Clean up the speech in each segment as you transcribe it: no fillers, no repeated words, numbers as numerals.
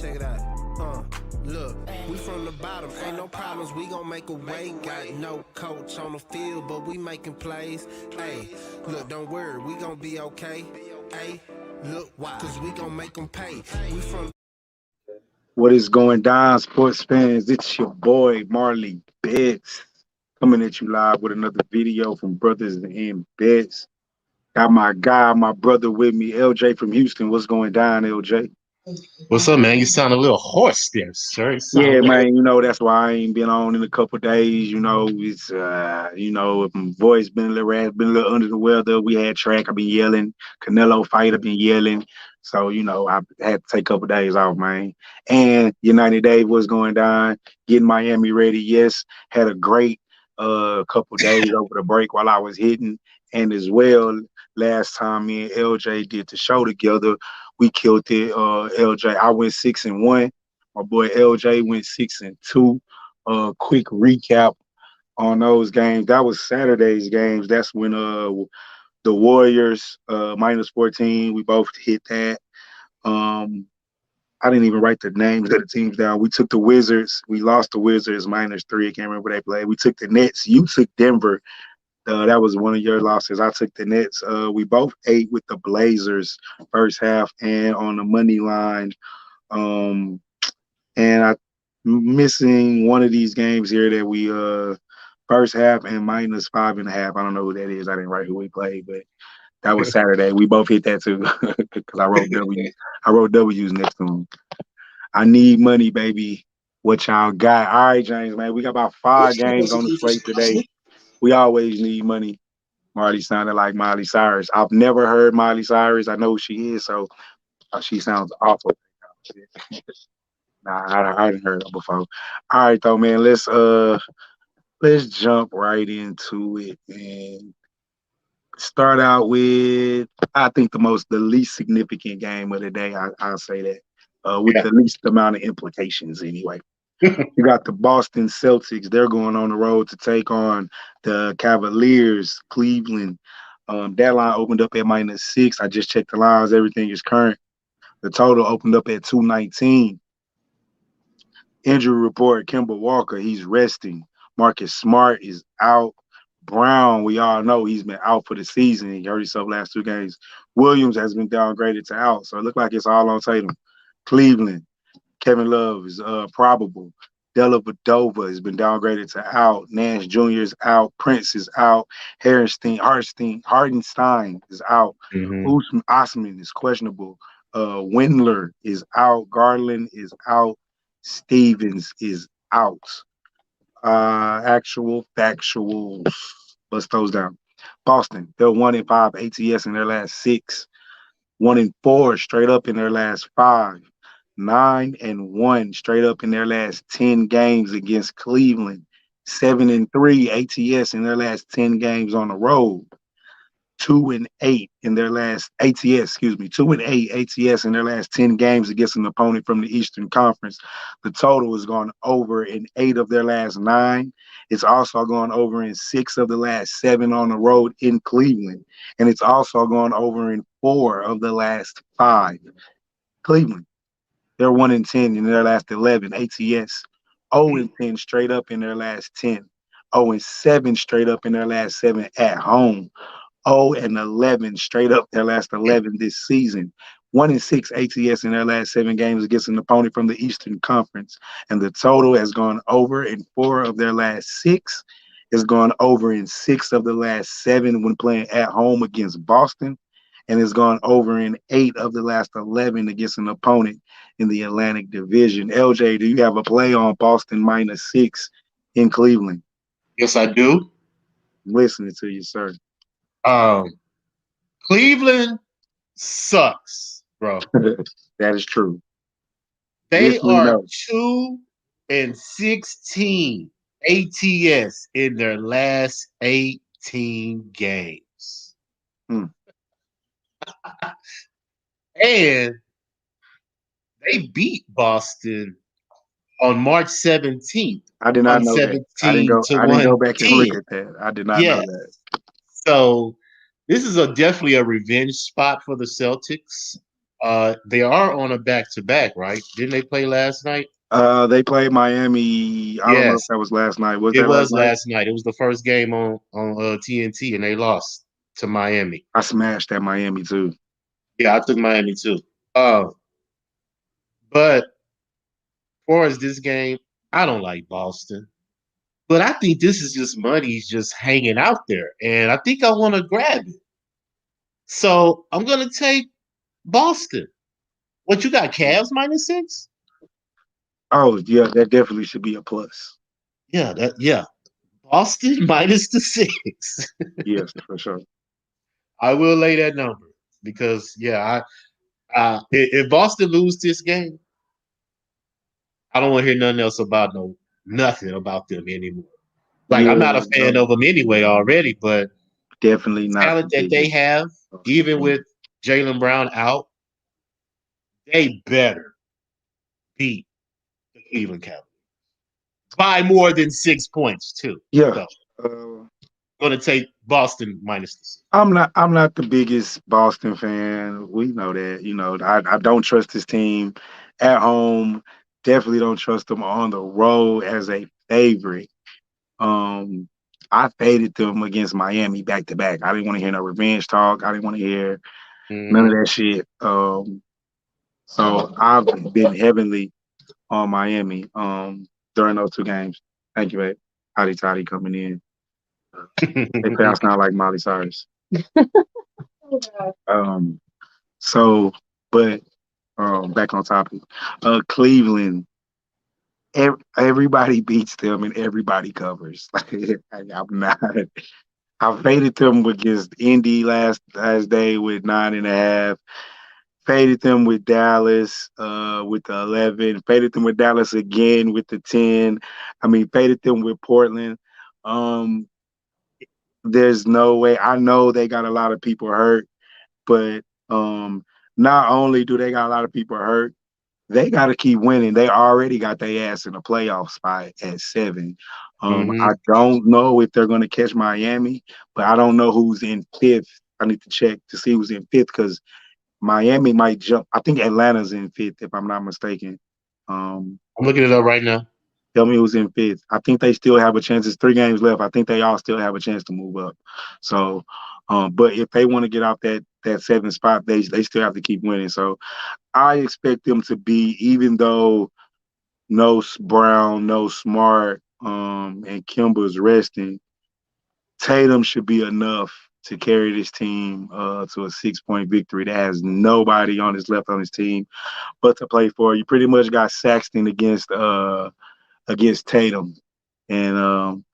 Check it out. Look, we from the bottom, ain't no problems, we gon' make a way. Got no coach on the field, but we making plays. Hey, look, don't worry, we gon' be okay. Hey, look, why? Cause we gon' make them pay. We from What is going down, sports fans? It's your boy Marley Betts coming at you live with another video from Brothers and Betts. Got my guy, my brother with me, LJ from Houston. What's going down, LJ? What's up, man? You sound a little hoarse there, sir. You sound Yeah, like man. That's why I ain't been on in a couple days. It's my voice been a little been a little under the weather. We had track. I've been yelling. Canelo fight. I've been yelling. So I had to take a couple days off, man. And United Day was going down, getting Miami ready. Yes, had a great couple days over the break while I was hitting, and as well. Last time me and LJ did the show together, we killed it. LJ, I went 6-1. My boy LJ went 6-2. Quick recap on those games. That was Saturday's games. That's when the Warriors -14. We both hit that. I didn't even write the names of the teams down. We took the Wizards. We lost the Wizards -3. I can't remember they played. We took the Nets. You took Denver. That was one of your losses. I took the Nets. We both ate with the Blazers first half and on the money line. And I missing one of these games here that we first half and -5.5. I don't know who that is. I didn't write who we played, but that was Saturday. We both hit that too because I wrote W. I wrote W's next to them. I need money, baby. What y'all got? All right, James, man. We got about 5 games on the slate today. We always need money. Marley sounded like Miley Cyrus. I've never heard Miley Cyrus. I know who she is, so she sounds awful. Nah, I hadn't heard her before. All right, though, man. Let's jump right into it and start out with I think the least significant game of the day. I'll say that with the least amount of implications, anyway. You got the Boston Celtics. They're going on the road to take on the Cavaliers, Cleveland. That line opened up at -6. I just checked the lines. Everything is current. The total opened up at 219. Injury report, Kemba Walker, he's resting. Marcus Smart is out. Brown, we all know he's been out for the season. He hurt himself last 2 games. Williams has been downgraded to out, so it looks like it's all on Tatum. Cleveland, Kevin Love is probable. Della Vadova has been downgraded to out. Nash Jr. is out. Prince is out. Hardenstein is out. Osman is questionable. Windler is out. Garland is out. Stevens is out. Actual factuals. Bust those down. Boston, they're 1-5 ATS in their last 6. 1-4 straight up in their last 5. 9-1 straight up in their last 10 games against Cleveland. 7-3 ATS in their last 10 games on the road. 2-8 in their last 2-8 ATS in their last 10 games against an opponent from the Eastern Conference. The total has gone over in 8 of their last 9. It's also gone over in 6 of the last 7 on the road in Cleveland. And it's also gone over in 4 of the last 5. Cleveland, they're 1-10 in their last 11 ATS. 0-10 straight up in their last 10. 0-7 straight up in their last 7 at home. 0-11 straight up their last 11 this season. 1-6 ATS in their last 7 games against an opponent from the Eastern Conference. And the total has gone over in 4 of their last 6. It's gone over in 6 of the last 7 when playing at home against Boston. And it's gone over in 8 of the last 11 against an opponent in the Atlantic Division. LJ, do you have a play on Boston -6 in Cleveland? Yes, I do. I'm listening to you, sir. Cleveland sucks, bro. That is true. They we are know. 2-16 ATS in their last 18 games. And they beat Boston on March 17th. I did not know that. I didn't go back and look at that. I did not know that. So this is definitely a revenge spot for the Celtics. They are on a back-to-back, right? Didn't they play last night? They played Miami. I don't know if Yes, that was last night. Was it that last was night? last night. It was the first game on TNT, and they lost to Miami. I smashed that Miami too. Yeah, I took Miami too. Uh, but far as this game, I don't like Boston. But I think this is just money's just hanging out there, and I think I want to grab it. So I'm gonna take Boston. What you got? Cavs -6? Oh yeah, that definitely should be a plus. Yeah. Boston -6. Yes, for sure. I will lay that number because if Boston lose this game, I don't want to hear nothing else about nothing about them anymore. Like I'm Yeah, not a fan no, of them anyway already, but definitely not the talent that they biggest have, Boston even fan. with Jalen Brown out, they better beat the Cleveland Cavaliers by more than 6 points too. Yeah. So Uh, I'm gonna take Boston -6. I'm not the biggest Boston fan. We know that. I don't trust this team at home. Definitely don't trust them on the road as a favorite. Um, I faded them against Miami back to back. I didn't want to hear no revenge talk. I didn't want to hear none of Hmm. that shit. So I've been heavily on Miami during those two games. Thank you, babe. Hotty Toddy coming in. They say I sound like Molly Cyrus. Um, so, but back on topic. Cleveland, everybody beats them and everybody covers. I'm not. I faded them against Indy last day with 9.5. Faded them with Dallas with the 11. Faded them with Dallas again with the 10. I mean, faded them with Portland. Um, there's no way. I know they got a lot of people hurt, but not only do they got a lot of people hurt, they got to keep winning. They already got their ass in a playoff spot at 7. Hmm. I don't know if they're going to catch Miami, but I don't know who's in fifth. I need to check to see who's in fifth because Miami might jump. I think Atlanta's in fifth, if I'm not mistaken. Um, I'm looking it up right now. Tell me who's in fifth. I think they still have a chance. It's 3 games left. I think they all still have a chance to move up. So, but if they want to get off that 7th spot, they still have to keep winning. So I expect them to be, even though no Brown, no Smart, and Kimba's resting, Tatum should be enough to carry this team to a 6-point victory that has nobody on his left on his team but to play for. You pretty much got Saxton against Tatum. And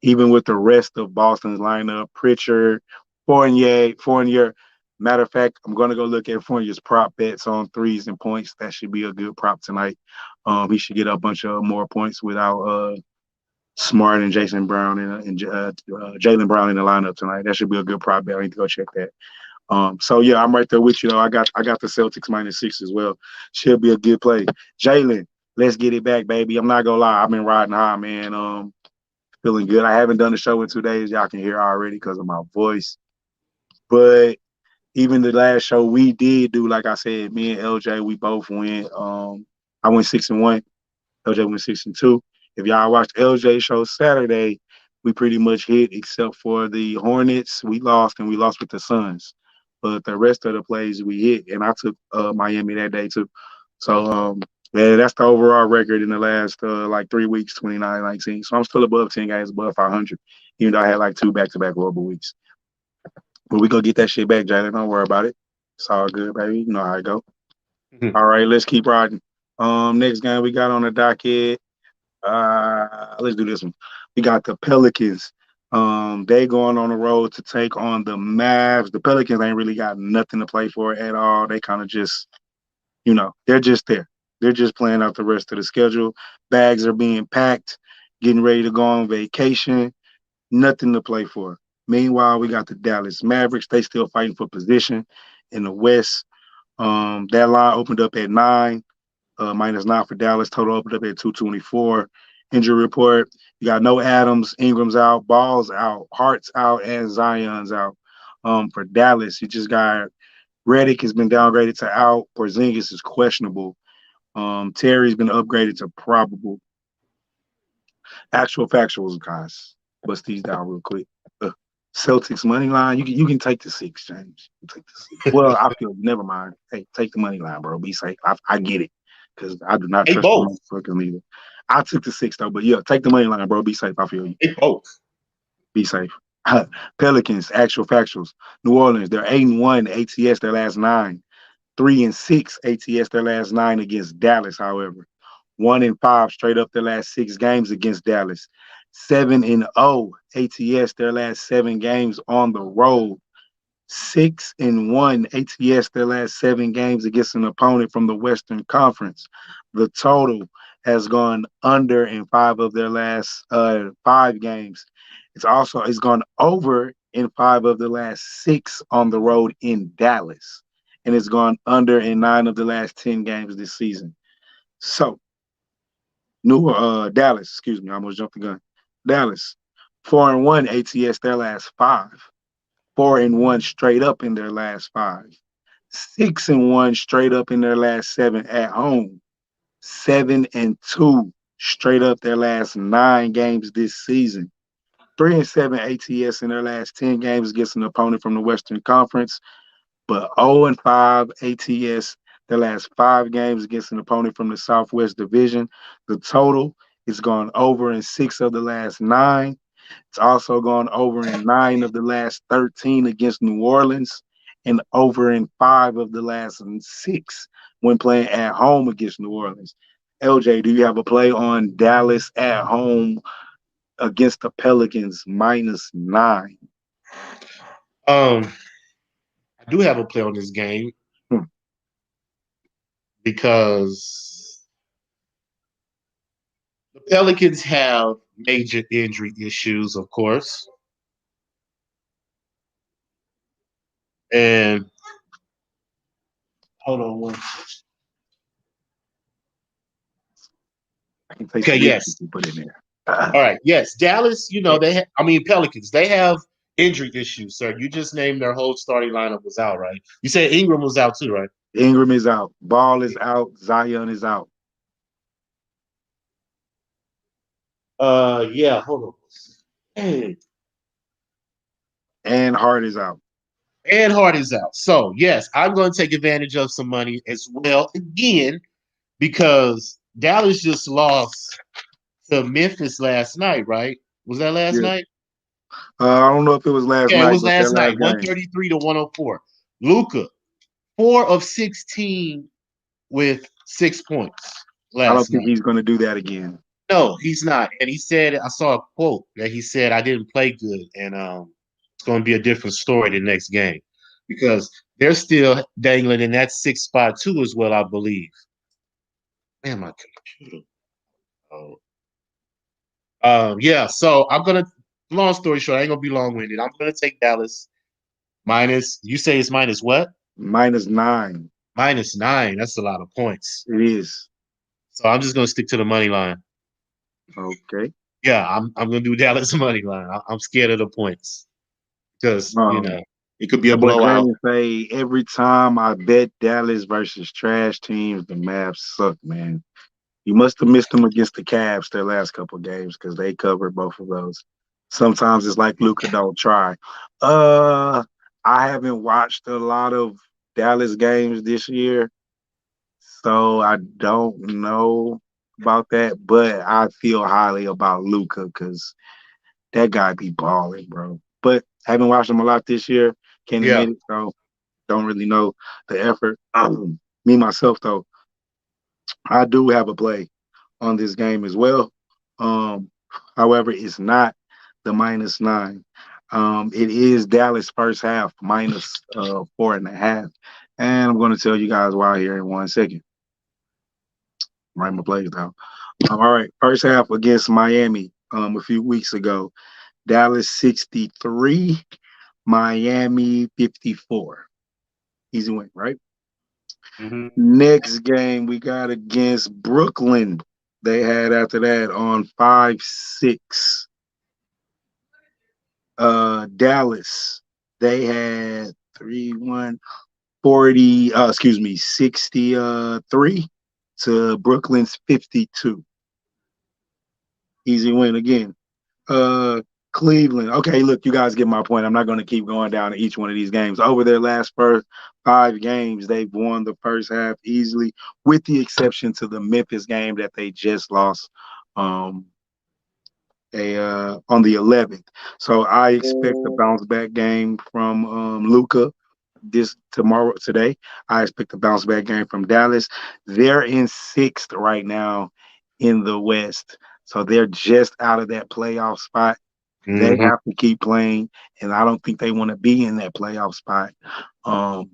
even with the rest of Boston's lineup, Pritchard, Fournier. Matter of fact, I'm going to go look at Fournier's prop bets on threes and points. That should be a good prop tonight. He should get a bunch of more points without Smart and Jason Brown and Jalen Brown in the lineup tonight. That should be a good prop bet. I need to go check that. So yeah, I'm right there with you. Though I got the Celtics -6 as well. Should be a good play. Jalen, let's get it back, baby. I'm not gonna lie, I've been riding high, man. Feeling good. I haven't done the show in 2 days. Y'all can hear already because of my voice. But even the last show we did do, like I said, me and LJ, we both went. I went 6-1. LJ went 6-2. If y'all watched LJ show Saturday, we pretty much hit except for the Hornets. We lost and we lost with the Suns. But the rest of the plays we hit, and I took Miami that day too. So yeah, that's the overall record in the last like 3 weeks, 29-19. So I'm still above 10 games, above 500, even though I had like 2 back-to-back horrible weeks. But we go get that shit back, Jalen. Don't worry about it. It's all good, baby. You know how it go. All right, let's keep riding. Next game we got on the docket. Let's do this one. We got the Pelicans. They going on the road to take on the Mavs. The Pelicans ain't really got nothing to play for at all. They kind of just, they're just there. They're just playing out the rest of the schedule. Bags are being packed, getting ready to go on vacation. Nothing to play for. Meanwhile, we got the Dallas Mavericks. They still fighting for position in the West. That line opened up at 9. -9 for Dallas. Total opened up at 224. Injury report. You got no Adams, Ingram's out, Ball's out, Hart's out, and Zion's out. For Dallas, you just got Reddick has been downgraded to out. Porzingis is questionable. Terry's been upgraded to probable. Actual factuals, guys. Bust these down real quick. Uh, Celtics money line. You can take the six, James. You take the six. Well, I feel never mind. Hey, take the money line, bro. Be safe. I get it because I do not They trust the both. motherfuckers either. I took the six though, but yeah, take the money line, bro. Be safe. I feel you. They both. Be safe. Pelicans. Actual factuals. New Orleans. They're 8-1 ATS their last nine. 3-6 ATS their last nine against Dallas, however. 1-5 straight up their last six games against Dallas. 7-0 ATS their last seven games on the road. 6-1 ATS their last seven games against an opponent from the Western Conference. The total has gone under in five of their last five games. It's gone over in five of the last six on the road in Dallas, and it's gone under in nine of the last 10 games this season. So, New Dallas, excuse me, I almost jumped the gun. Dallas, 4-1 ATS their last five. 4-1 straight up in their last five. 6-1 straight up in their last seven at home. 7-2 straight up their last nine games this season. 3-7 ATS in their last 10 games against an opponent from the Western Conference, but 0-5 ATS their last five games against an opponent from the Southwest Division. The total is gone over in six of the last nine. It's also gone over in nine of the last 13 against New Orleans and over in five of the last six when playing at home against New Orleans. LJ, do you have a play on Dallas at home against the Pelicans -9? I do have a play on this game Hmm. because the Pelicans have major injury issues, of course. And hold on one. I can take Okay, the risk if yes. you put it in there. All right, yes. Dallas, Pelicans, they have injury issues, sir. You just named their whole starting lineup was out, right? You said Ingram was out too, right? Ingram is out. Ball is out. Zion is out. Yeah, hold on. Hey. And Hart is out. And Hart is out. So, yes, I'm going to take advantage of some money as well again because Dallas just lost to Memphis last night, right? Was that last Yeah. night? I don't know if it was last Yeah, it night, was but their last last night, game. 133 to 104. Luka, 4 of 16 with 6 points I don't last think night. he's going to do that again. No, he's not. And he said, I saw a quote that he said, I didn't play good. And it's going to be a different story the next game because they're still dangling in that sixth spot too, as well, I believe. Man, my computer. Oh. Yeah, so I'm going to, long story short, I ain't going to be long winded. I'm going to take Dallas minus, you say it's minus what? -9. -9. That's a lot of points. It is. So I'm just going to stick to the money line. Okay. Yeah, I'm going to do Dallas money line. I'm scared of the points because, it could be a My boy blowout. Granny say every time I bet Dallas versus trash teams, the Mavs suck, man. You must have missed them against the Cavs their last couple of games because they covered both of those. Sometimes it's like Luka don't try. Uh, I haven't watched a lot of Dallas games this year, so I don't know about that. But I feel highly about Luka because that guy be balling, bro. But haven't watched him a lot this year. Can't Yeah. admit it, so don't really know the effort. Me myself though, I do have a play on this game as well. Um, However, it's not the -9. It is Dallas first half -4.5. And I'm going to tell you guys why here in 1 second. Write my plays down. All right, first half against Miami a few weeks ago. Dallas 63, Miami 54. Easy win, right? Mm-hmm. Next game we got against Brooklyn. They had after that on 5-6. Dallas. They had 3-1. 63 to Brooklyn's 52. Easy win again. Uh, Cleveland. Okay, look, you guys get my point. I'm not going to keep going down to each one of these games. Over their last first 5 games, they've won the first half easily, with the exception to the Memphis game that they just lost um, on the 11th. So I expect a bounce back game from Luca today. I expect a bounce back game from Dallas. They're in sixth right now in the West. So they're just out of that playoff spot. They Mm-hmm. have to keep playing, and I don't think they want to be in that playoff spot, um,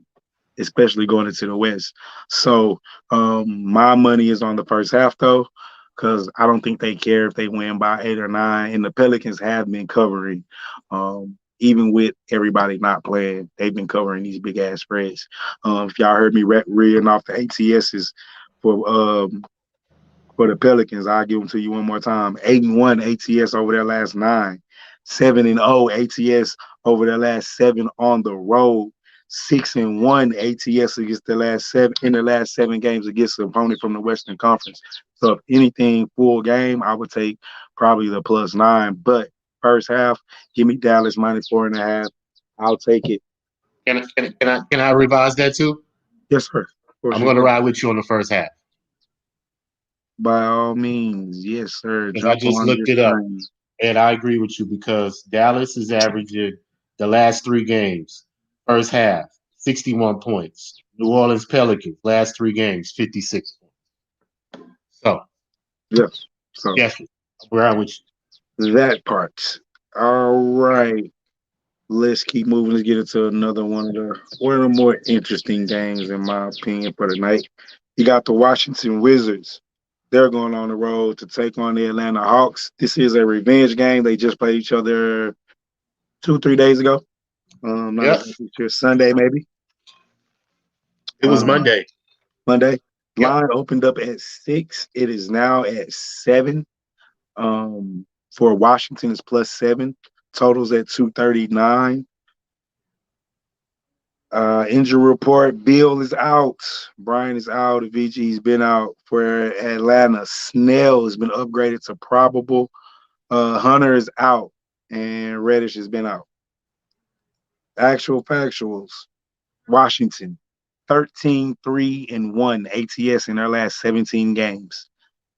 especially going into the West. So my money is on the first half, though, because I don't think they care if they win by 8 or 9. And the Pelicans have been covering, even with everybody not playing. They've been covering these big ass spreads. If y'all heard me reading off the ATSs for for the Pelicans, I'll give them to you one more time. 8-1 ATS over their last 9. 7-0 ATS over their last 7 on the road. 6-1 ATS against the last 7 in the last 7 games against an opponent from the Western Conference. So if anything, full game, I would take probably the +9. But first half, give me Dallas -4.5. I'll take it. Can I revise that too? Yes, sir. Of course I'm you going to can. ride with you on the first half By all means, yes, sir. because I Jump just on looked this it up, train. and I agree with you because Dallas is averaging the last 3 games, first half, 61 points. New Orleans Pelicans, last 3 games, 56 points. So, Yes. So yes, we're on with that part. All right. Let's keep moving. Let's get into another one of the more interesting games, in my opinion, for the night. You got the Washington Wizards. They're going on the road to take on the Atlanta Hawks. This is a revenge game. They just played each other 2, 3 days ago. you. Not Yep, exactly sure. Sunday, maybe. it was Um, Monday. Monday. Yep. Line opened up at 6. It is now at 7. For Washington, it's +7. Totals at 239. Injury report: Bill is out. Brian is out. VG's been out for Atlanta. Snell has been upgraded to probable. Hunter is out, and Reddish has been out. Actual factuals: Washington 13-3-1 ATS in their last 17 games.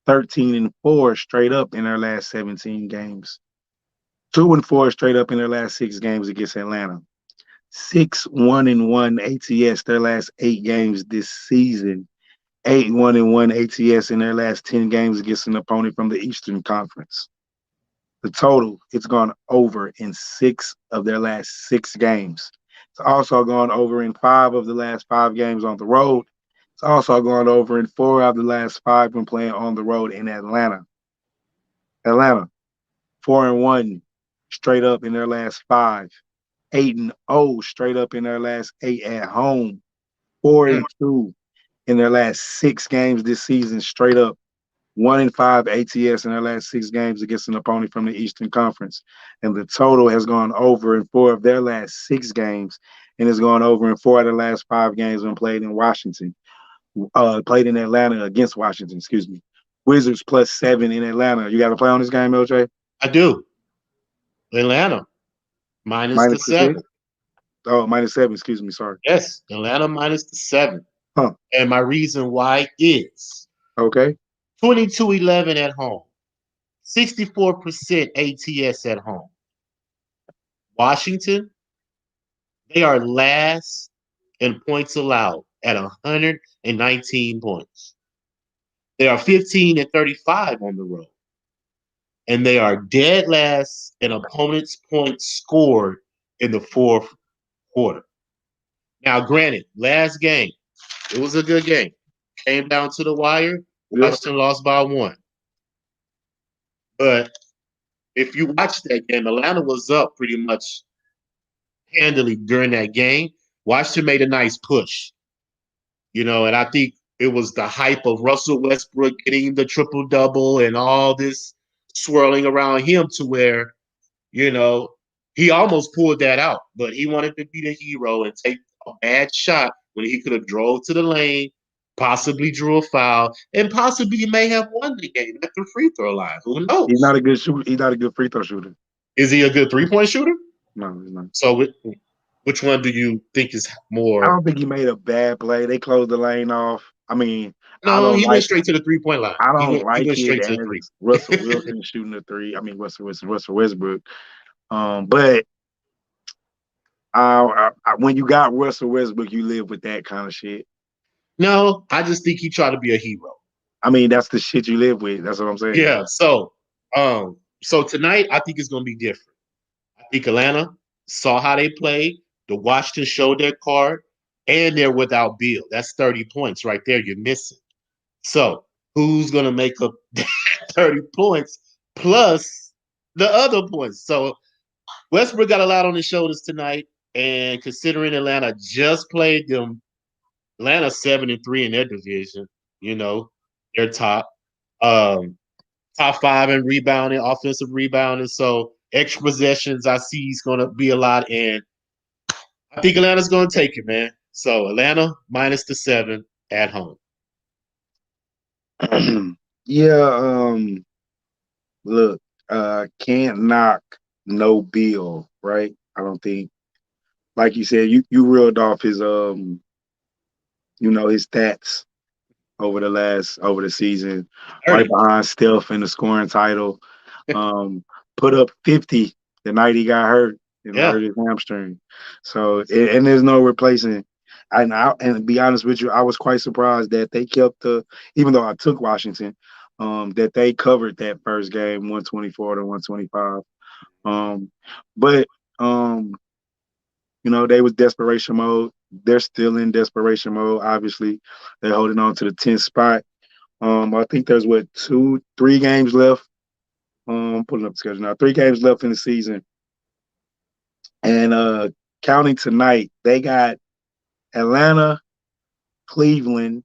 13-4 straight up in their last 17 games. 2-4 straight up in their last 6 games against Atlanta. 6-1-1 ATS their last 8 games this season. 8-1-1 ATS in their last 10 games against an opponent from the Eastern Conference. The total, it's gone over in 6 of their last 6 games. It's also gone over in 5 of the last 5 games on the road. It's also gone over in 4 of the last 5 when playing on the road in Atlanta. Atlanta, 4-1 straight up in their last 5. 8-0 straight up in their last 8 at home. 4-2 in their last 6 games this season straight up. 1-5 ATS in their last 6 games against an opponent from the Eastern Conference. And the total has gone over in 4 of their last 6 games, and has gone over in 4 of the last 5 games when played in Washington. Played in Atlanta against Washington, excuse me. Wizards +7 in Atlanta. You got to play on this game, LJ? I do. Atlanta minus the -6? 7. Oh, -7, excuse me, sorry. Yes, Atlanta minus the 7. Huh. And my reason why is Okay. 22-11 at home, 64% ATS at home. Washington, they are last in points allowed at 119 points. They are 15-35 on the road. And they are dead last in opponents' points scored in the fourth quarter. Now, granted, last game, it was a good game. Came down to the wire. Yep. Washington lost by 1. But if you watch that game, Atlanta was up pretty much handily during that game. Washington made a nice push, and I think it was the hype of Russell Westbrook getting the triple-double and all this swirling around him to where, he almost pulled that out, but he wanted to be the hero and take a bad shot when he could have drove to the lane, possibly drew a foul, and possibly may have won the game at the free throw line. Who He's knows? not a good shooter. He's not a good free throw shooter. Is he a good 3-point shooter? No, he's not. So which one do you think is I more? don't think he made a bad play. They closed the lane off. I mean, I No, don't he went like straight to the 3-point line. I He don't went he like went it straight to the three. as Russell Wilson shooting the three. I mean Russell Westbrook. But when you got Russell Westbrook, you live with that kind of shit. No, I just think he tried to be a hero. I mean, that's the shit you live with. That's what I'm saying. Yeah. So tonight I think it's gonna be different. I think Atlanta saw how they played. The Washington showed their card, and they're without Bill. That's 30 points right there. You're missing. So who's gonna make up 30 points plus the other points? So Westbrook got a lot on his shoulders tonight, and considering Atlanta just played them, Atlanta 7-3 in their division. You know, they're um, top five in rebounding, offensive rebounding. So extra possessions, I see is going to be a lot, and I think Atlanta's going to take it, man. So Atlanta minus the 7 at home. Yeah. Look, can't knock no Bill, right? I don't think, like you said, you reeled off his his stats over the season, right 30. behind Steph in the scoring title. Put up 50 the night he got hurt and Yeah, hurt his hamstring. So and there's no replacing. And to be honest with you, I was quite surprised that they kept even though I took Washington, that they covered that first game 124 to 125. But they was desperation mode. They're still in desperation mode. Obviously, they're holding on to the 10th spot. I think there's 3 games left. I'm pulling up the schedule now. 3 games left in the season. And counting tonight, they got Atlanta, Cleveland,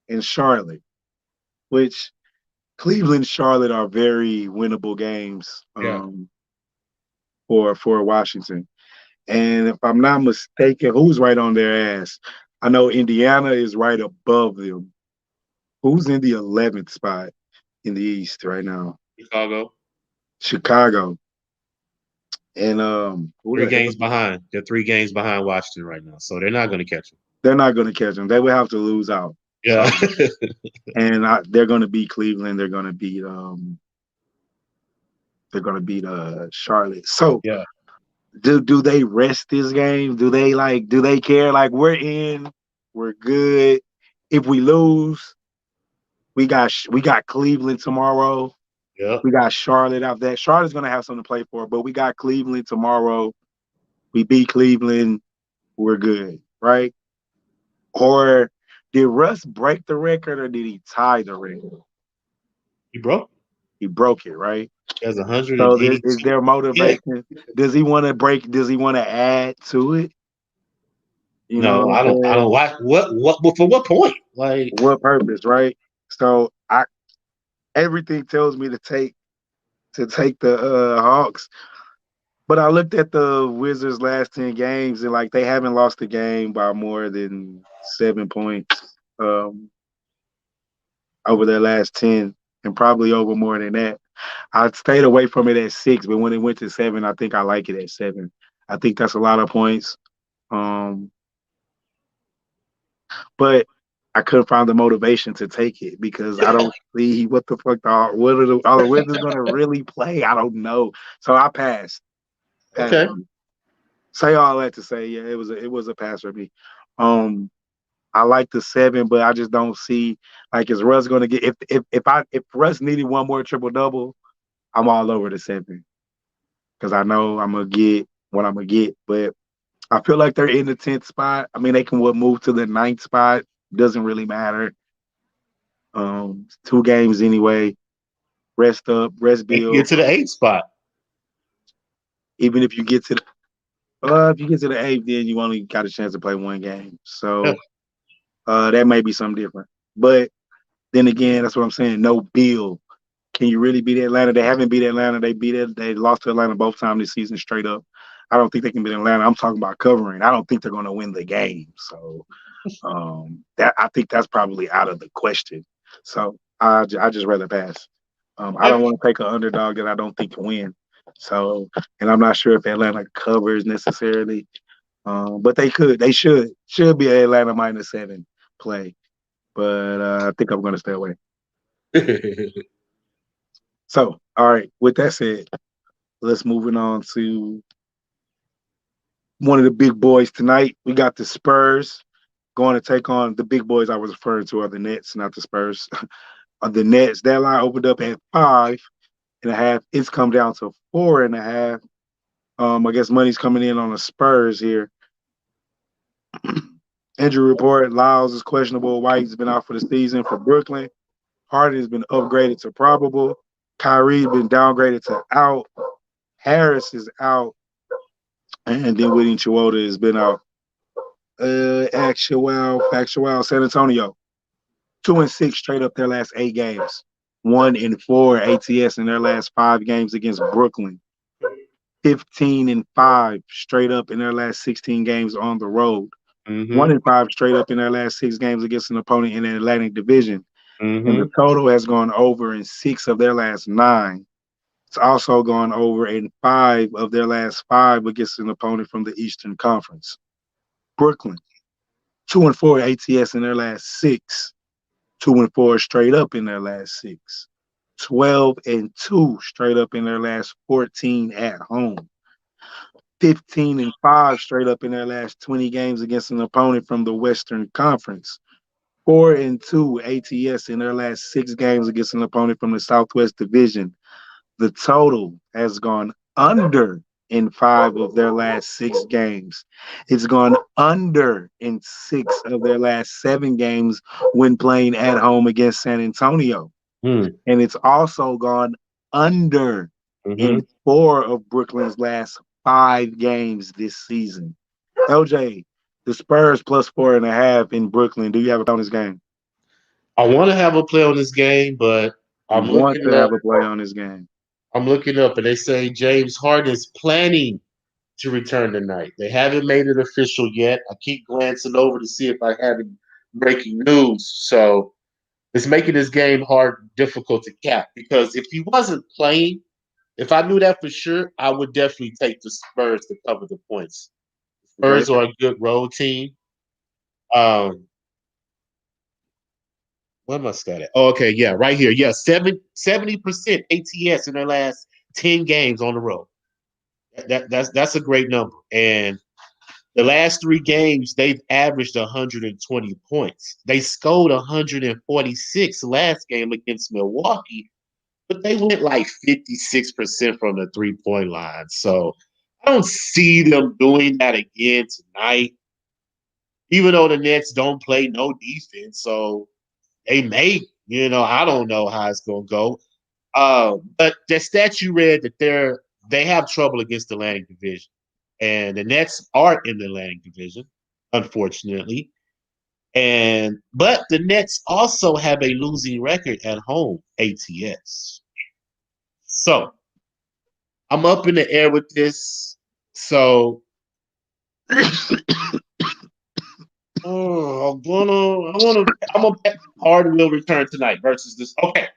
and Charlotte, which Cleveland, Charlotte are very winnable games yeah. for Washington. And if I'm not mistaken, who's right on their ass? I know Indiana is right above them. Who's in the 11th spot in the East right now? Chicago. Chicago. And who Three the hell? games behind. They're 3 games behind Washington right now, so they're not going to catch them. They're not going to catch them. They would have to lose out. Yeah. So, and they're going to beat Cleveland. They're going to beat Charlotte. So yeah. do they rest this game? Do they care? Like, we're in, we're good. If we lose, we got Cleveland tomorrow. Yeah. We got Charlotte out there. Charlotte's gonna have something to play for, but we got Cleveland tomorrow. We beat Cleveland, we're good, right? Or did Russ break the record or did he tie the record? He broke. He broke it, right? He has So 182. is there Yeah. motivation? Does he want to break? Does he want to add to it? You know No, what I'm I don't. I saying? don't. What? For what point? Like, What purpose, right? So everything tells me to take the Hawks. But I looked at the Wizards' last 10 games and like they haven't lost a game by more than 7 points over their last 10 and probably over more than that. I stayed away from it at 6, but when it went to 7, I think I like it at 7. I think that's a lot of points. But I couldn't find the motivation to take it because I don't see what the fuck are the Wizards gonna really play? I don't know. So I passed. okay, Say all that to say, yeah, it was a pass for me. I like the 7, but I just don't see like is Russ gonna get if Russ needed one more triple double, I'm all over the 7 because I know I'm gonna get what I'm gonna get. But I feel like they're in the 10th spot. I mean, they can move to the 9th spot. Doesn't really matter. 2 games anyway. Rest up, rest they can Bill. get to the 8th spot. Even if you get to the if you get to the 8th, then you only got a chance to play 1 game. So that may be something different. But then again, that's what I'm saying. No Bill. Can you really beat Atlanta? They haven't beat Atlanta. They lost to Atlanta both times this season straight up. I don't think they can beat Atlanta. I'm talking about covering. I don't think they're going to win the game. So That I think that's probably out of the question. So I just rather pass. I Yeah. don't want to take an underdog that I don't think can win. So, and I'm not sure if Atlanta covers necessarily, but they could, they should be an Atlanta -7 play. But I think I'm going to stay away. So, all right. With that said, let's moving on to one of the big boys tonight. We got the Spurs going to take on the big boys I was referring to are the Nets, not the Spurs. The Nets, that line opened up at 5.5. It's come down to 4.5. I guess money's coming in on the Spurs here. Injury report: Lyles is questionable. White's been out for the season for Brooklyn. Harden has been upgraded to probable. Kyrie's been downgraded to out. Harris is out, and then Whitney Chiwoda has been out. Factual. San Antonio 2-6 straight up their last 8 games. 1-4 ATS in their last 5 games against Brooklyn. 15-5 straight up in their last 16 games on the road. Mm-hmm. 1-5 straight up in their last 6 games against an opponent in the Atlantic Division. And Mm-hmm. the total has gone over in 6 of their last 9. It's also gone over in 5 of their last 5 against an opponent from the Eastern Conference. Brooklyn, 2-4 ATS in their last 6. 2-4 straight up in their last 6. 12-2 straight up in their last 14 at home. 15-5 straight up in their last 20 games against an opponent from the Western Conference. 4-2 ATS in their last 6 games against an opponent from the Southwest Division. The total has gone under in 5 of their last 6 games. It's gone under in 6 of their last 7 games when playing at home against San Antonio. Mm. And it's also gone under Mm-hmm. in 4 of Brooklyn's last 5 games this season. LJ, the Spurs plus 4.5 in Brooklyn. Do you have a on this game? I want to have a play on this game, but You I'm want looking to up. have a play on this game. I'm looking up, and they say James Harden is planning to return tonight. They haven't made it official yet. I keep glancing over to see if I have any breaking news. So it's making this game difficult to cap because if he wasn't playing, if I knew that for sure, I would definitely take the Spurs to cover the points. Okay. Spurs are a good road team. Um, what am I at? Oh, okay, yeah, right here. Yeah, 70% ATS in their last 10 games on the road. That's a great number. And the last 3 games, they've averaged 120 points. They scored 146 last game against Milwaukee, but they went like 56% from the 3-point line. So I don't see them doing that again tonight, even though the Nets don't play no defense. So they may, I don't know how it's going to go. But the stat you read that they have trouble against the Atlantic Division. And the Nets are in the Atlantic Division, unfortunately. But the Nets also have a losing record at home, ATS. So I'm up in the air with this. So I'm gonna bet Harden will return tonight versus this. Okay,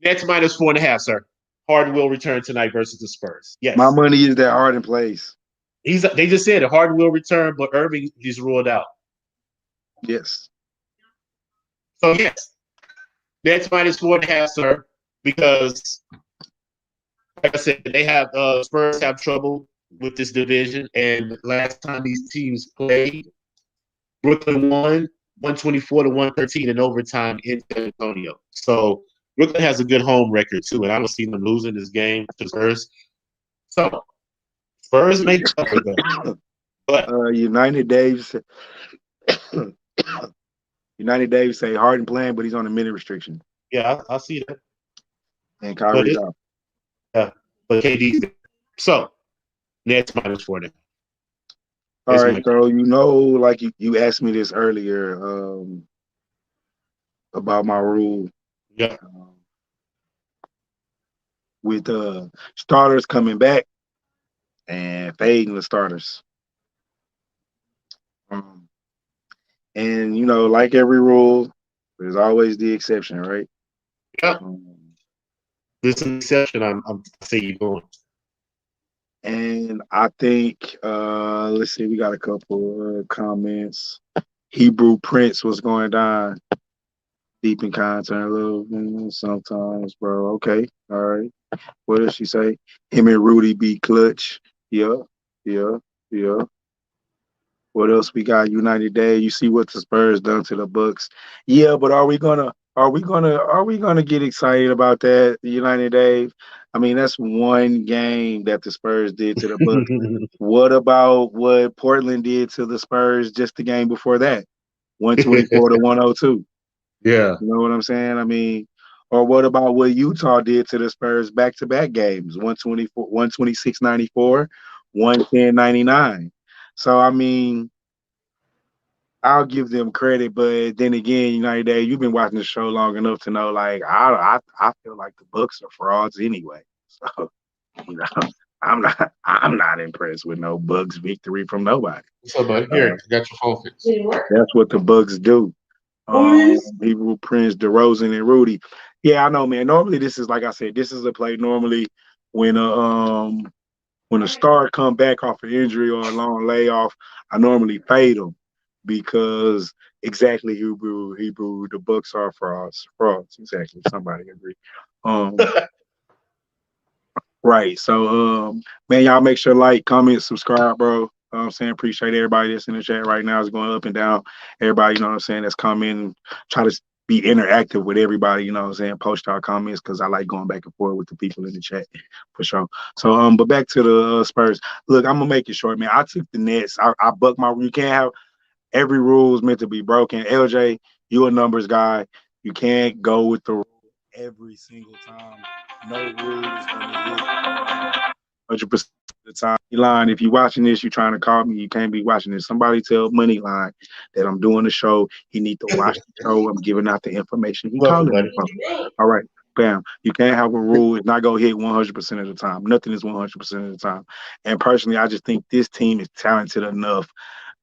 Nets -4.5, sir. Harden will return tonight versus the Spurs. My Yes, money is that Harden plays. they just said it. Harden will return, but Irving is ruled out. Yes. So yes, Nets -4.5, sir, because like I said, they have Spurs have trouble with this division, and last time these teams played, Brooklyn won 124-113 in overtime in San Antonio. So Brooklyn has a good home record too, and I don't see them losing this game to Spurs. So Spurs may cover though, but United Daves. United Daves say Harden playing, but he's on a minute restriction, yeah, I see that. and But Kyrie's out. yeah, but KD's there. So Nets -4 now. All That's right, my so like you asked me this earlier about my rule yeah. um, with starters coming back and fading the starters. Um, And like every rule, there's always the exception, right? Yep. Um, This is an exception. I see you going. and I think let's see, we got a couple comments. Hebrew Prince was going down deep in content a little sometimes, bro. Okay, all right. What does she say? Him and Rudy be clutch. Yeah, yeah, yeah. What else we got? United Day. You see what the Spurs done to the Bucks. Yeah, but are we gonna get excited about that, United Day? I mean, that's one game that the Spurs did to the Bucks. What about what Portland did to the Spurs just the game before that? 124 to 102. Yeah. You know what I'm saying? I mean, or what about what Utah did to the Spurs back to back games? 124, 126-94, 110-99. So I mean, I'll give them credit, but then again, United Day, you've been watching the show long enough to know, like, I feel like the Bucks are frauds anyway. So you know, I'm not impressed with no Bucks victory from nobody. What's up, buddy? Here, Uh, I got your phone fixed. that's what the Bucks do. Hebrew Prince, DeRozan, and Rudy. Yeah, I know, man. Normally, this is like I said, this is a play. Normally, when a when a star come back off an injury or a long layoff, I normally fade them because exactly Hebrew, the Bucks are frauds. Exactly, somebody agree. Um, right. So, man, y'all make sure like, comment, subscribe, bro. I'm saying appreciate everybody that's in the chat right now. Is going up and down. Everybody, you know what I'm saying, that's commenting. Try to be interactive with everybody. You know what I'm saying. Post our comments because I like going back and forth with the people in the chat for sure. So, but back to the Spurs. Look, I'm gonna make it short, man. I took the Nets. I bucked my. You can't have every rule is meant to be broken. LJ, you a numbers guy. You can't go with the rule every single time. No rule is gonna hit 100% of the time. Line, if you're watching this, you're trying to call me. You can't be watching this. Somebody tell Moneyline that I'm doing the show. He need to watch the show. I'm giving out the information. He Welcome, calling me buddy. from. All right, bam. You can't have a rule. It's not gonna hit 100% of the time. Nothing is 100% of the time. And personally, I just think this team is talented enough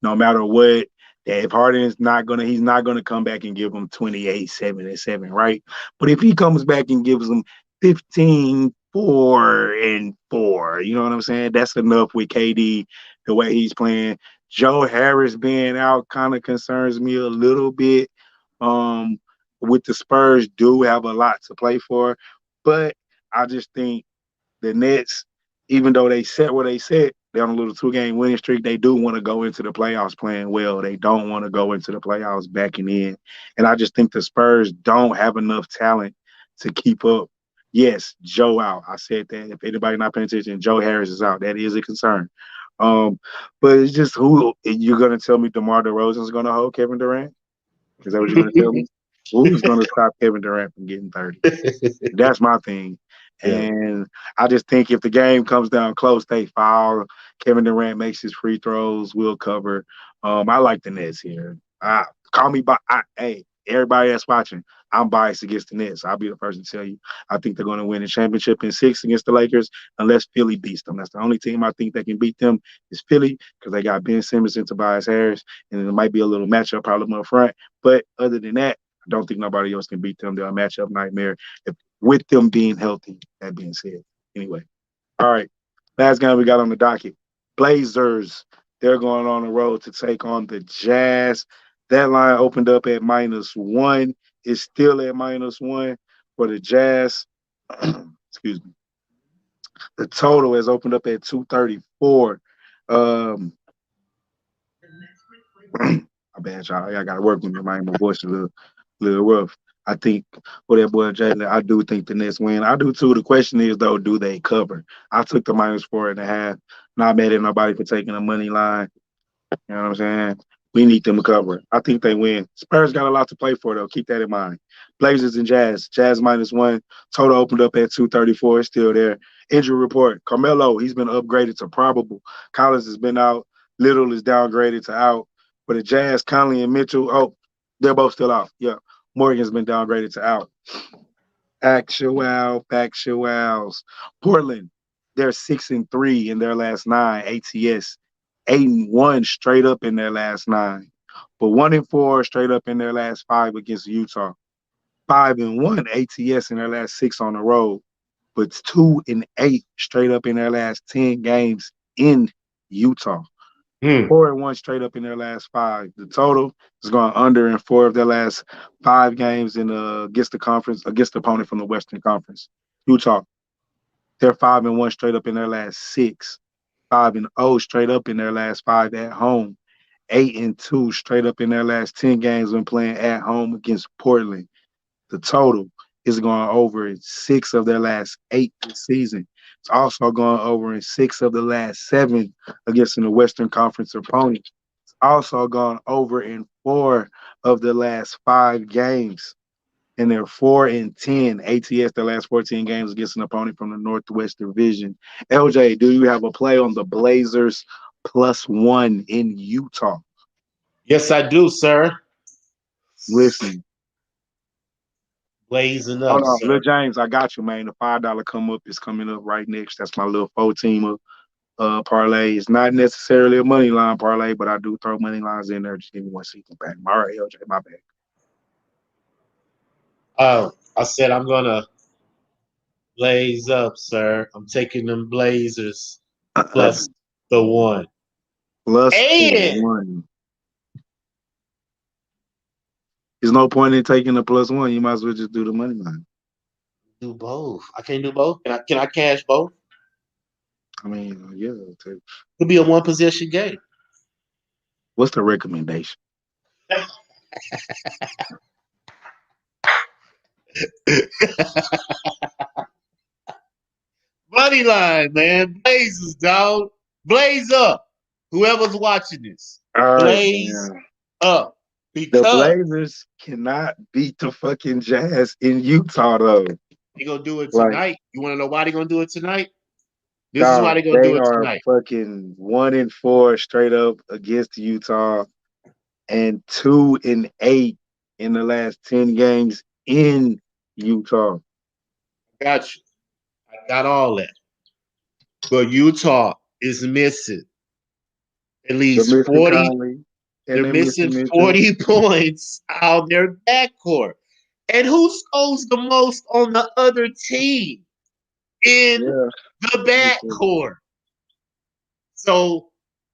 no matter what. That if Harden is not gonna, he's not gonna come back and give them 28, 7, and 7, right? But if he comes back and gives them 15, 4, and 4, you know what I'm saying? That's enough with KD the way he's playing. Joe Harris being out kind of concerns me a little bit. Um, with the Spurs do have a lot to play for, but I just think the Nets, even though they set where they set, they're on a little 2-game winning streak. They do want to go into the playoffs playing well. They don't want to go into the playoffs backing in. And I just think the Spurs don't have enough talent to keep up. Yes, Joe out. I said that. If anybody not paying attention, Joe Harris is out. That is a concern. Um, but it's just who you're gonna tell me DeMar DeRozan is gonna hold Kevin Durant? Is that what you're gonna tell me? Who's gonna stop Kevin Durant from getting 30? That's my thing. Yeah. And I just think if the game comes down close, they foul. Kevin Durant makes his free throws. We'll cover. I like the Nets here. Call me by. Hey, everybody that's watching, I'm biased against the Nets. I'll be the first to tell you. I think they're going to win the championship in 6 against the Lakers unless Philly beats them. That's the only team I think that can beat them is Philly because they got Ben Simmons and Tobias Harris, and it might be a little matchup problem up front. But other than that, I don't think nobody else can beat them. They're a matchup nightmare if, with them being healthy. That being said, anyway. All right. Last game we got on the docket. Blazers. They're going on the road to take on the Jazz. That line opened up at -1. It's still at -1 for the Jazz. Excuse me. The total has opened up at 234. Um, my bad, y'all. I got to work with me. My voice is a little rough. I think for that boy Jalen, I do think the Nets win. I do too. The question is though, do they cover? I took the -4.5. Not mad at nobody for taking the money line. You know what I'm saying? We need them to cover. I think they win. Spurs got a lot to play for though. Keep that in mind. Blazers and Jazz. Jazz -1. Total opened up at 234. It's still there. Injury report. Carmelo, he's been upgraded to probable. Collins has been out. Little is downgraded to out. For the Jazz, Conley and Mitchell, oh, they're both still out. Yeah. Morgan's been downgraded to out. Factuals. Portland, they're 6-3 in their last 9 ATS. 8-1 straight up in their last 9. but 1-4 straight up in their last five against Utah. 5-1 ATS in their last six on the road, but 2-8 straight up in their last 10 games in Utah. Hmm. 4-1 straight up in their last five. The total is going under in four of their last five games in against the conference, against the opponent from the Western Conference. Utah. They're 5-1 straight up in their last six. 5-0 straight up in their last five at home. 8-2 straight up in their last 10 games when playing at home against Portland. The total is going over in six of their last eight this season. It's also going over in six of the last seven against the Western Conference opponent. It's also gone over in four of the last five games. And they're 4-10 ATS the last 14 games against an opponent from the Northwest Division. LJ, do you have a play on the Blazers +1 in Utah? Yes, I do, sir. Listen, Blazing hold up, on, Lil sir. James, I got you, man. The $5 come up is coming up right next. That's my little 4-teamer parlay. It's not necessarily a money line parlay, but I do throw money lines in there. Just give me one second back. All right, LJ, my bad. I said I'm gonna blaze up, sir. I'm taking them Blazers plus the one. Plus the And one. There's no point in taking the +1. You might as well just do the money line. do both. I can't do both. Can I cash both? I mean, yeah. It'll be a one possession game. What's the recommendation? Money line, man. Blazers, dog. Blaze up. Whoever's watching this. All right, Blaze man. up. The Because Blazers cannot beat the fucking Jazz in Utah, though. they're gonna do it Like, tonight. You wanna know why they're gonna do it tonight? This is why dog, they're gonna they do it are tonight. fucking 1-4 straight up against Utah and 2-8 in the last 10 games in Utah. Got you. I got all that. But Utah is missing at They're least missing 40. Conley and They're they're missing missing Mitchell. 40 points out their backcourt. And who scores the most on the other team in Yeah. the backcourt? So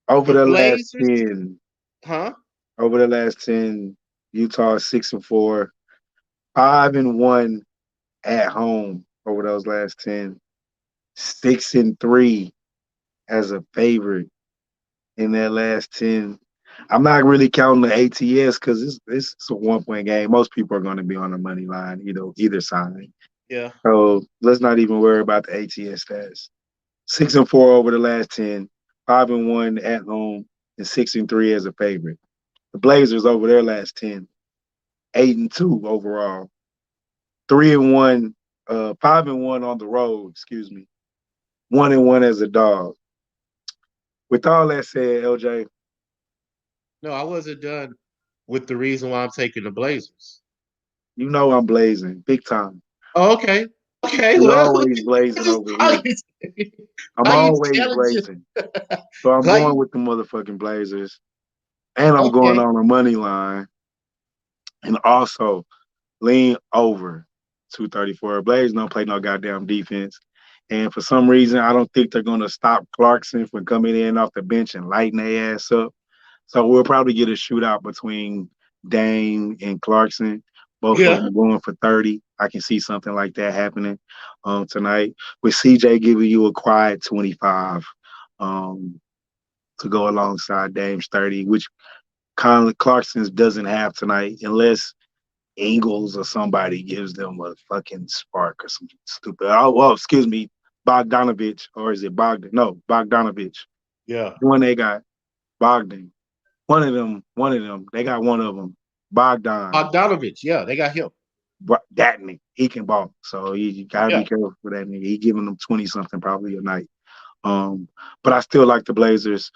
Over the the last Blazers, 10, huh? over the last 10, Utah is 6-4, 5-1 at home over those last 10, 6-3 as a favorite in that last 10. I'm not really counting the ATS because it's a 1 point game. Most people are going to be on the money line, either side. Yeah. So let's not even worry about the ATS stats. 6-4 over the last 10, 5-1 at home, and 6-3 as a favorite. The Blazers over their last 10, 8-2 overall, 3-1, 5-1 on the road, excuse me, 1-1 as a dog. With all that said, LJ, No, I wasn't done with the reason why I'm taking the Blazers. you know I'm blazing big time. Oh, okay. Okay, We well, always blazing over how here. you, I'm how you always challenging? blazing. So I'm How going you, with the motherfucking Blazers. And I'm going okay. on the money line. And also lean over 234. Blazers don't play no goddamn defense. And for some reason, I don't think they're going to stop Clarkson from coming in off the bench and lighting their ass up. So we'll probably get a shootout between Dame and Clarkson. Both of Yeah. them going for 30. I can see something like that happening tonight. With CJ giving you a quiet 25 um, to go alongside Dame's 30, which Conley Clarkson's doesn't have tonight unless Ingles or somebody gives them a fucking spark or some stupid. Oh, well, excuse me, Bogdanovich, or is it Bogdan? No, Bogdanovich. Yeah. The one they got, Bogdan. One of them. They got one of them. Bogdan. Bogdanovich. Yeah, they got him. That nigga, he can ball. So you gotta be Yeah. careful for that nigga. He giving them 20 something probably a night. But I still like the Blazers.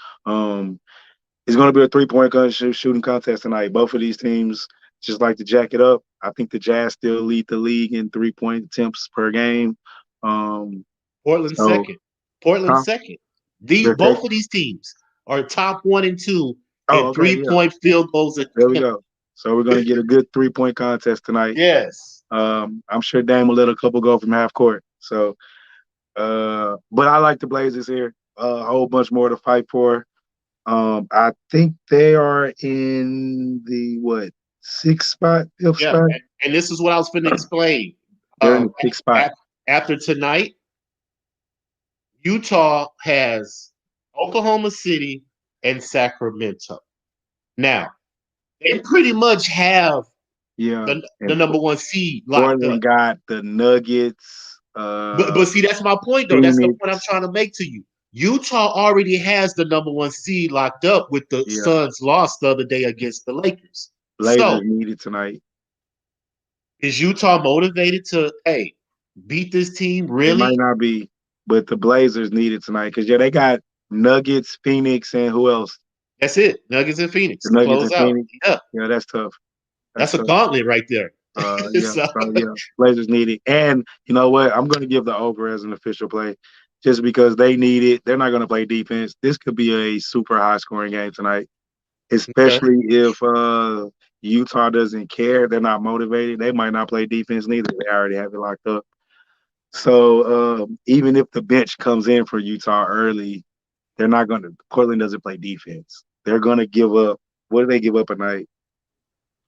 It's going to be a 3-point shooting contest tonight. Both of these teams just like to jack it up. I think the Jazz still lead the league in 3-point attempts per game. Um, Portland so, second. Portland huh? second. The They're both second. of these teams are top 1 and 2 Oh, and okay, yeah. 3-point field goals There we attempted. go. So we're gonna get a good 3-point contest tonight. Yes. I'm sure Dame will let a couple go from half court. So, but I like the Blazers here. A whole bunch more to fight for. I think they are in the what sixth spot, fifth Yeah. spot. And this is what I was going to explain. They're in Um, the sixth spot. After tonight, Utah has Oklahoma City and Sacramento. Now, they pretty much have Yeah, the and number one seed locked up. Portland got the Nuggets, But see, that's my point though. That's the point I'm Phoenix. trying to make to you. Utah already has the number one seed locked up with the Yeah, Suns lost the other day against the Lakers. Blazers So needed tonight. is Utah motivated to beat this team It might really? not be, but the Blazers needed tonight because yeah, they got Nuggets, Phoenix, and who else? That's it. Nuggets and Phoenix The to Nuggets close and out. Phoenix. Yeah, Yeah, that's tough. That's that's a tough. gauntlet right there. Yeah. So, So yeah, Blazers need it, and you know what? I'm going to give the over as an official play, just because they need it. They're not going to play defense. This could be a super high scoring game tonight, okay. especially if Utah doesn't care. They're not motivated. They might not play defense neither. They already have it locked up. So even if the bench comes in for Utah early, they're not going to. Portland doesn't play defense. They're going to give up. What do they give up a night?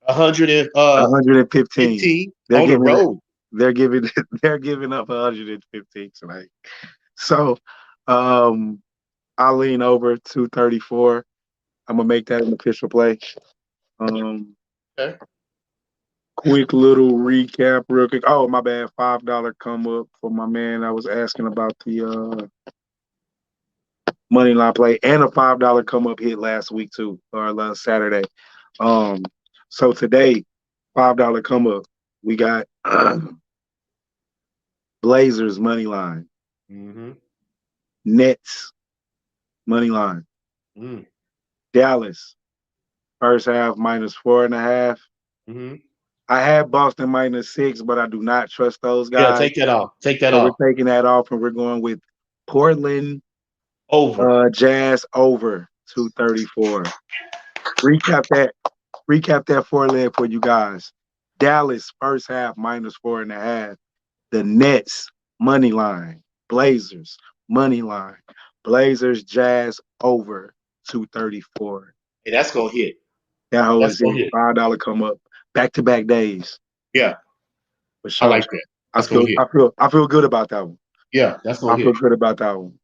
115. 115 They're on the giving road. they're giving they're giving up 115 tonight. So I lean over 234. I'm gonna make that an official play. Um Okay. quick little recap real quick. Oh my bad, $5 come up for my man. I was asking about the money line play and a $5 come up hit last week too, or last Saturday. Um so today, $5 come up. We got Blazers money line, Mm-hmm. Nets money line, Mm-hmm. Dallas first half -4.5. Mm-hmm. I had Boston -6, but I do not trust those Yeah, guys. take that off. Take that So we're off. taking that off and we're going with Portland Over. Jazz over 234. Recap that. Recap that four leg for you guys. Dallas first half -4.5. The Nets money line. Blazers money line. Blazers Jazz over 234. Hey, that's gonna hit. That hoe That's is gonna it. hit. $5 come up. Back to back days Yeah, for I sure. like that. I That's gonna feel hit. I feel I feel good about that one. Yeah, that's I gonna feel hit. good about that one.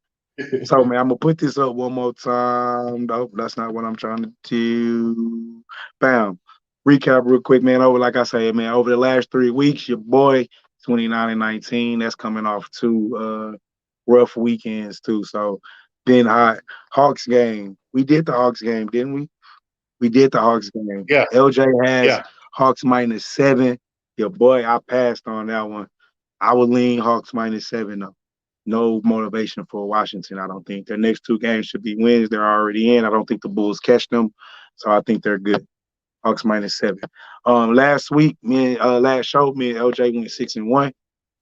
So man, I'm gonna put this up one more time. Nope, that's not what I'm trying to do. Bam. Recap real quick, man. Over like I say, man, over the last 3 weeks, your boy 29-19. That's coming off two rough weekends too. So been hot. Hawks game. We did the Hawks game, didn't we? We did the Hawks game. Yeah, LJ has yeah. Hawks -7. Your boy, I passed on that one. I would lean Hawks -7 though. No motivation for Washington, I don't think. Their next two games should be wins. They're already in. I don't think the Bulls catch them. So I think they're good. Hawks -7. Last week, last show, me and LJ went 6-1.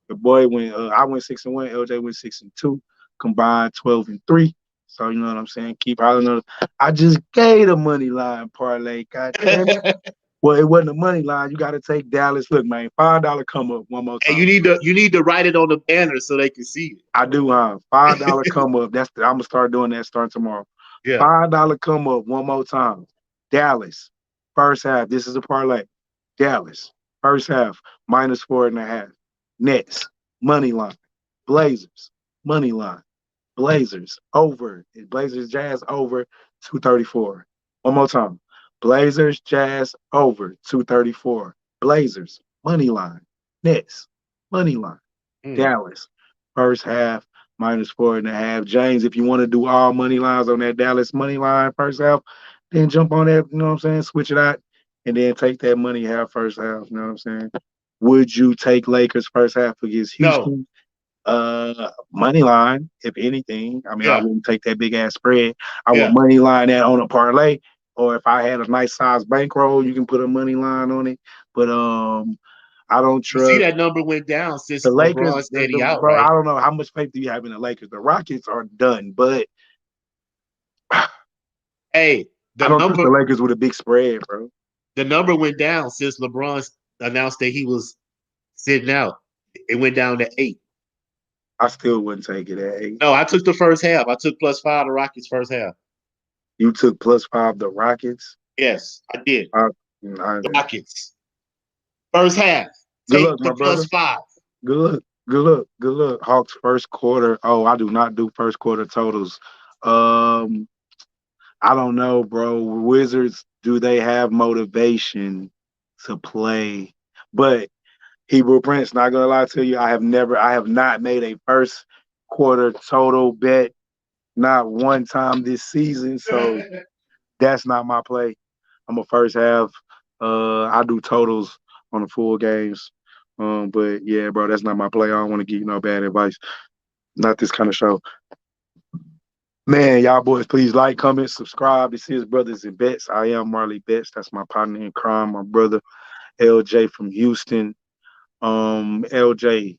The boy went I went 6-1, LJ went 6-2, combined 12-3. So you know what I'm saying? Keep hollering. I just gave the money line parlay. God damn it. Hey, Well, it wasn't a money line. You got to take Dallas. Look, man, $5 come up one more time. you need to write it on the banner so they can see I do, huh? $5 it. come up. I'm gonna start doing that starting tomorrow. Yeah. $5 come up one more time. Dallas, first half. This is a parlay. Dallas, first half, -4.5. Nets, money line. Blazers, money line. Blazers, over. Blazers Jazz over 234. One more time. Blazers Jazz over 234. Blazers, money line. Nets, money line. Mm. Dallas, first half, -4.5. James, if you want to do all money lines on that Dallas money line first half, then jump on that, you know what I'm saying? Switch it out and then take that money half first half, you know what I'm saying? Would you take Lakers first half against No. Houston? Money line, if anything. I mean, I Yeah. wouldn't take that big ass spread. I would Yeah. money line that on a parlay, or if I had a nice size bankroll, you can put a money line on it. But I don't You see trust that number went down the since Lakers. LeBron said he out, Bro, I right? don't know how much faith do you have in the Lakers. The Rockets are done, but Hey, The I don't trust number the Lakers with a big spread, bro. the number went down since LeBron announced that he was sitting out. It went down to 8. I still wouldn't take it at 8. No, I took the first half. I took +5 the Rockets first half. You took +5 the Rockets. Yes, I did. I, Rockets. First half. Good Take luck, the my brother. +5. Good luck. Good luck. Good luck. Hawks first quarter. Oh, I do not do first quarter totals. I don't know, bro. Wizards, do they have motivation to play? But Hebrew Prince, not gonna lie to you, I have not made a first quarter total bet, not one time this season. So that's not my play. I'm a first half. I do totals on the full games. But yeah, bro, that's not my play. I don't want to give you no bad advice. Not this kind of show. Man, y'all boys, please like, comment, subscribe. This is Brothers and Bets. I am Marley Bets. That's my partner in crime, my brother LJ from Houston. LJ,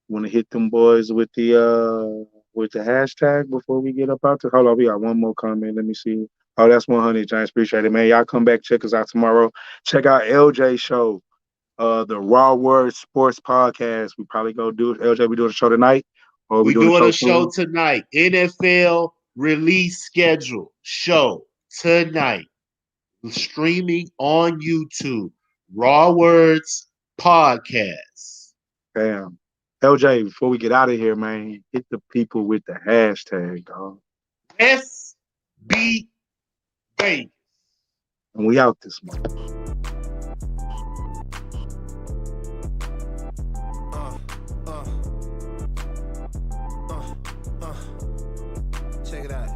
want to hit them boys with the hashtag before we get up out there? Hold on, we got one more comment. Let me see. Oh, that's 100, James. Appreciate it, man. Y'all come back, check us out tomorrow. Check out LJ show, the Raw Word Sports Podcast. We probably go do it. LJ, we doing a show tonight? Or We doing doing a soon? show tonight. NFL release schedule show tonight. Streaming on YouTube. Raw Words Podcast. Damn. LJ, before we get out of here, man, hit the people with the hashtag, dog. SB Vegas. And we out this month. Check it out.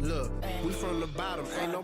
Look, we from the bottom, ain't no